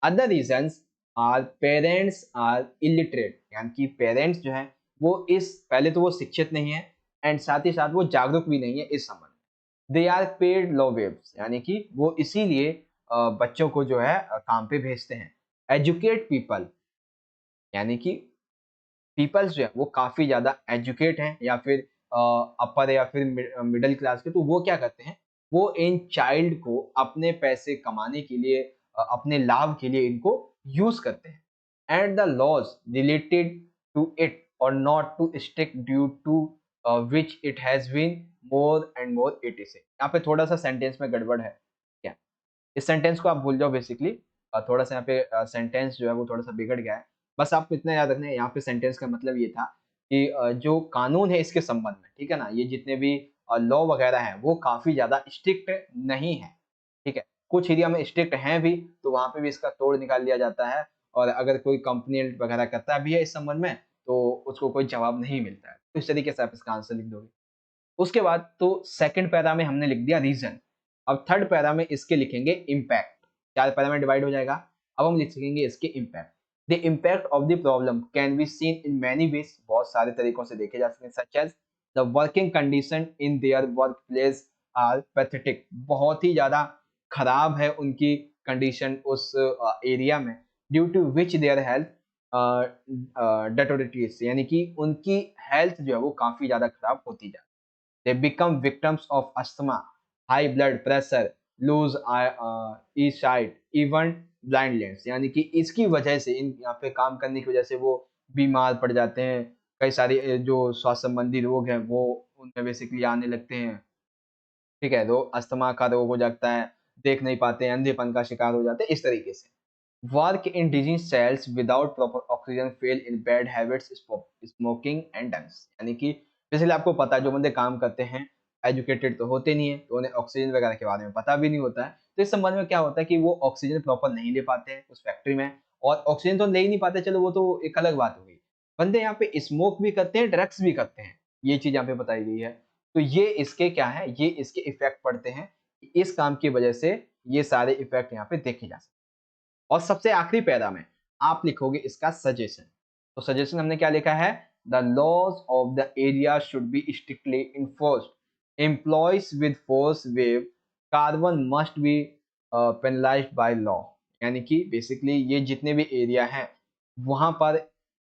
Other reasons are parents are illiterate, यानी कि पेरेंट्स जो हैं वो इस पहले तो वो शिक्षित नहीं है, एंड साथ ही साथ वो जागरूक भी नहीं है इस संबंध में। They are paid low waves, यानी कि वो इसीलिए बच्चों को जो है काम पे भेजते हैं। एजुकेट पीपल, यानी कि पीपल्स जो है वो काफी ज्यादा एजुकेट हैं या फिर अपर या फिर मिडिल क्लास के, तो वो क्या करते हैं, वो इन चाइल्ड को अपने पैसे कमाने के लिए अपने लाभ के लिए इनको यूज करते हैं। And the laws related to it or not to stick due to which it has been more and more it. यहाँ पे थोड़ा सा सेंटेंस में गड़बड़ है क्या, इस सेंटेंस को आप भूल जाओ बेसिकली। थोड़ा सा यहाँ पे सेंटेंस जो है वो थोड़ा सा बिगड़ गया है। बस आपको इतना याद रखना है, यहाँ पे सेंटेंस का मतलब ये था कि जो कानून है इसके संबंध में, ठीक है ना, ये जितने भी लॉ वगैरह हैं वो काफी ज्यादा स्ट्रिक्ट नहीं है, ठीक है। कुछ एरिया में स्ट्रिक्ट हैं भी, तो वहां पे भी इसका तोड़ निकाल लिया जाता है। और अगर कोई कंप्लेंट वगैरह करता भी है इस संबंध में, तो उसको कोई जवाब नहीं मिलता है। तो इस तरीके से आप इसका आंसर लिख दोगे। उसके बाद तो सेकंड पैरा में हमने लिख दिया रीजन। अब थर्ड पैरा में इसके लिखेंगे इम्पैक्ट। चार पैरा में डिवाइड हो जाएगा। अब हम लिखेंगे इसके impact. The impact of the problem can be seen in many ways, बहुत सारे तरीकों से देखे जा सकते हैं, such as the working condition in their work place are pathetic, बहुत ही ज्यादा खराब है उनकी कंडीशन उस एरिया में, due to which their health deteriorates, यानी कि उनकी हेल्थ जो है वो काफी ज्यादा खराब होती जाती है। They become victims of asthma, high blood pressure, lose eyesight, even blindness, यानी कि इसकी वजह से इन यहाँ पे काम करने की वजह से वो बीमार पड़ जाते हैं। कई सारे जो स्वास्थ्य संबंधी रोग हैं वो उनमें बेसिकली आने लगते हैं, ठीक है। तो अस्थमा का रोग हो जाता है, देख नहीं पाते हैं, अंधेपन का शिकार हो जाते हैं, इस तरीके से। Work in disease cells without proper oxygen fail in bad habits, smoking and drugs, यानी कि इसलिए आपको पता है जो बंदे काम करते हैं एजुकेटेड तो होते नहीं है, तो उन्हें ऑक्सीजन वगैरह के बारे में पता भी नहीं होता है। तो इस संबंध में क्या होता है कि वो ऑक्सीजन प्रॉपर नहीं ले पाते हैं उस फैक्ट्री में। और ऑक्सीजन तो ले ही नहीं पाते, चलो वो तो एक अलग बात हो गई। बंदे यहाँ पे स्मोक भी करते हैं, ड्रग्स भी करते हैं, ये चीज यहाँ पे बताई गई है। तो ये इसके क्या है, ये इसके इफेक्ट पड़ते हैं। इस काम की वजह से ये सारे इफेक्ट यहाँ पे देखे जा सकते हैं। और सबसे आखिरी पैरा में आप लिखोगे इसका सजेशन। तो सजेशन हमने क्या लिखा है, the laws of the area should be strictly enforced, employees with force wave carbon must be penalised by law, यानी कि बेसिकली ये जितने भी एरिया हैं वहां पर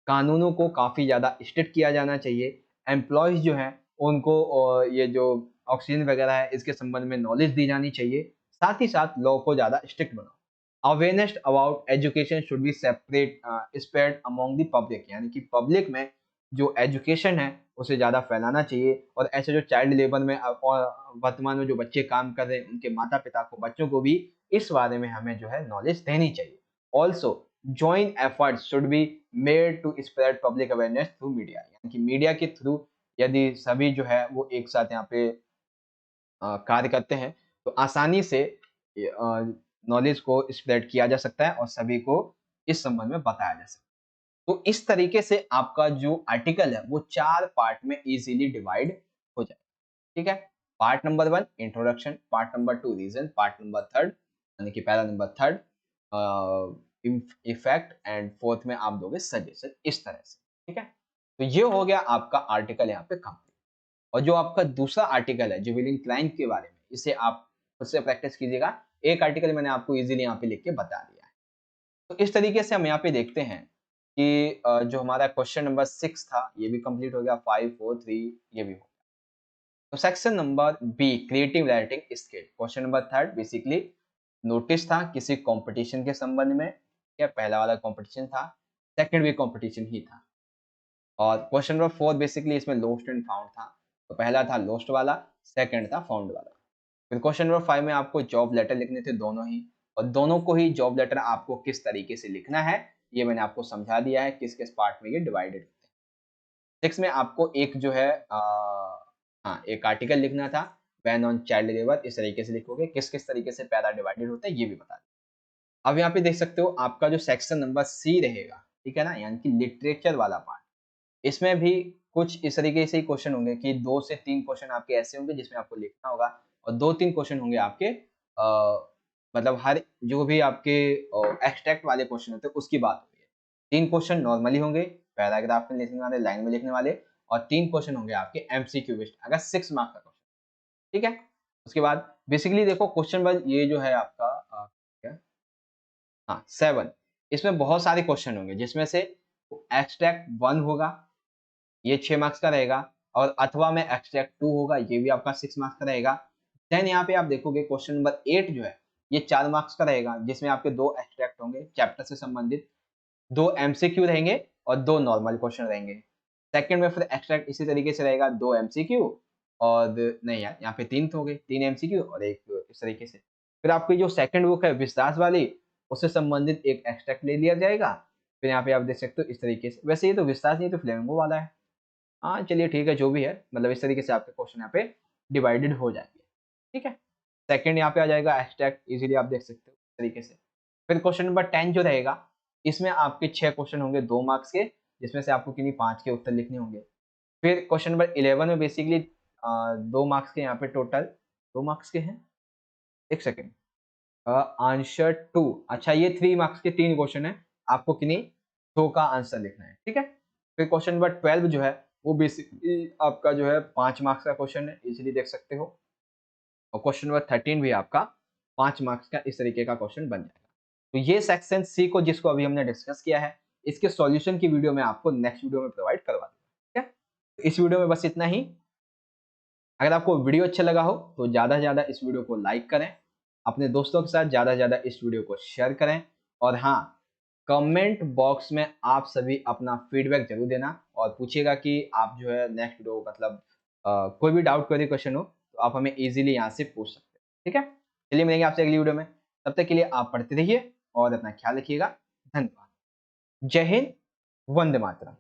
कानूनों को काफी ज्यादा स्ट्रिक्ट किया जाना चाहिए। एम्प्लॉयज जो हैं उनको ये जो ऑक्सीजन वगैरह है इसके संबंध में नॉलेज दी जानी चाहिए। साथ ही साथ लॉ को ज्यादा स्ट्रिक्ट बनाओ। Awareness about education should be separate spread among the public, यानी कि पब्लिक में जो एजुकेशन है उसे ज़्यादा फैलाना चाहिए। और ऐसे जो चाइल्ड लेबर में और वर्तमान में जो बच्चे काम कर रहे हैं उनके माता पिता को, बच्चों को भी इस बारे में हमें जो है नॉलेज देनी चाहिए। Also joint efforts should be made to spread public awareness through media, यानी कि मीडिया के थ्रू यदि सभी जो है वो एक साथ यहाँ पे कार्य करते हैं तो आसानी से नॉलेज को स्प्रेड किया जा सकता है और सभी को इस संबंध में बताया जा सकता है। तो इस तरीके से आपका जो आर्टिकल है वो 4 पार्ट में इजीली डिवाइड हो जाए, ठीक है। Part number 1 introduction, part number 2 reason, part number 3 यानी कि para number 3 effect, and fourth में आप दोगे सजेशन, इस तरह से, ठीक है। तो ये हो गया आपका आर्टिकल यहाँ पे कंप्लीट। और जो आपका दूसरा आर्टिकल है जुबिलिंग क्लाइंट के बारे में, इसे आप खुद से प्रैक्टिस कीजिएगा। एक आर्टिकल मैंने आपको इजीली यहाँ पे लिख के बता दिया है। तो इस तरीके से हम यहाँ पे देखते हैं कि जो हमारा क्वेश्चन नंबर 6 था ये भी कंप्लीट हो गया, 5 4 3 ये भी हो गया। तो section number be creative writing skill, question number 3 basically notice था किसी कंपटीशन के संबंध में, क्या पहला वाला कंपटीशन था, सेकंड भी कंपटीशन ही था। और क्वेश्चन नंबर 4 बेसिकली इसमें लोस्ट एंड फाउंड था। तो पहला था लोस्ट वाला, सेकंड था फाउंड वाला। फिर क्वेश्चन नंबर 5 में आपको जॉब लेटर लिखने थे दोनों ही, और दोनों को ही जॉब लेटर आपको किस तरीके से लिखना है ये मैंने आपको समझा दिया है, किस किस पार्ट में ये डिवाइडेड होते हैं। 6 में आपको एक जो है हाँ एक आर्टिकल लिखना था बैन ऑन चाइल्ड लेबर, इस तरीके से लिखोगे। किस किस तरीके से पैरा डिवाइडेड होता है ये भी बता दें। अब यहाँ पे देख सकते हो आपका जो सेक्शन नंबर सी रहेगा, ठीक है ना, यानी कि लिटरेचर वाला पार्ट, इसमें भी कुछ इस तरीके से ही क्वेश्चन होंगे कि 2 से 3 क्वेश्चन आपके ऐसे होंगे जिसमें आपको लिखना होगा और 2-3 क्वेश्चन होंगे आपके मतलब हर जो भी आपके एक्सट्रैक्ट वाले क्वेश्चन होते हैं उसकी बात हो रही है। 3 क्वेश्चन नॉर्मली होंगे, पैराग्राफ में लिखने वाले, लाइन में लिखने वाले और 3 क्वेश्चन होंगे आपके एमसीक्यू बेस्ड, अगर 6 मार्क्स का क्वेश्चन, ठीक है? उसके बाद बेसिकली देखो क्वेश्चन नंबर ये जो है आपका क्या हाँ, 7 इसमें बहुत सारे क्वेश्चन होंगे जिसमें से एक्सट्रैक्ट 1 होगा, ये 6 मार्क्स का रहेगा और अथवा में एक्सट्रैक्ट 2 होगा, ये भी आपका 6 मार्क्स का रहेगा। देन यहाँ पे आप देखोगे क्वेश्चन नंबर 8 जो है, ये 4 मार्क्स का रहेगा जिसमें आपके 2 एक्सट्रैक्ट होंगे चैप्टर से संबंधित, 2 एमसीक्यू रहेंगे और 2 नॉर्मल क्वेश्चन रहेंगे। सेकंड में फिर एक्सट्रैक्ट इसी तरीके से रहेगा, 2 एमसीक्यू और नहीं यार यहाँ पे 3 तो हो गए, 3 एमसीक्यू और 1 इस तरीके से। फिर आपकी जो सेकंड बुक है विस्तार वाली, उससे संबंधित एक एक्सट्रैक्ट ले लिया जाएगा। फिर यहाँ पे आप देख सकते हो इस तरीके से, वैसे ये तो विस्तार नहीं तो फ्लेमिंगो वाला है। हाँ, चलिए ठीक है जो भी है, मतलब इस तरीके से आपके क्वेश्चन यहाँ पे डिवाइडेड हो जाएंगे, ठीक है। सेकंड यहाँ पे आ जाएगा एक्सट्रैक्ट, इजीली आप देख सकते हो इस तरीके से। फिर क्वेश्चन नंबर 10 जो रहेगा, इसमें आपके 6 क्वेश्चन होंगे 2 मार्क्स के, जिसमें से आपको किन्हीं 5 के उत्तर लिखने होंगे। फिर क्वेश्चन नंबर 11 में बेसिकली 2 मार्क्स के यहाँ पे टोटल 2 मार्क्स के हैं, एक सेकेंड, आंसर 2, अच्छा ये 3 मार्क्स के 3 क्वेश्चन है, आपको किन्हीं 2 का आंसर लिखना है, ठीक है। फिर क्वेश्चन नंबर 12 जो है वो बेसिकली आपका जो है 5 मार्क्स का क्वेश्चन है, इजीली देख सकते हो। और क्वेश्चन नंबर 13 भी आपका 5 मार्क्स का इस तरीके का क्वेश्चन बन जाएगा। तो ये सेक्शन सी को जिसको अभी हमने डिस्कस किया है, इसके सॉल्यूशन की वीडियो मैं आपको नेक्स्ट वीडियो में प्रोवाइड करवा दूंगा, ठीक है। तो इस वीडियो में बस इतना ही। अगर आपको वीडियो अच्छा लगा हो तो ज़्यादा से ज़्यादा इस वीडियो को लाइक करें, अपने दोस्तों के साथ ज़्यादा से ज़्यादा इस वीडियो को शेयर करें और हाँ, कमेंट बॉक्स में आप सभी अपना फीडबैक जरूर देना और पूछिएगा कि आप जो है नेक्स्ट वीडियो मतलब कोई भी डाउट कोई क्वेश्चन हो तो आप हमें इजीली यहाँ से पूछ सकते हैं, ठीक है। चलिए मिलेंगे आपसे अगली वीडियो में, तब तक के लिए आप पढ़ते रहिए और अपना ख्याल रखिएगा। धन्यवाद। जय हिंद, वंदे मातरम।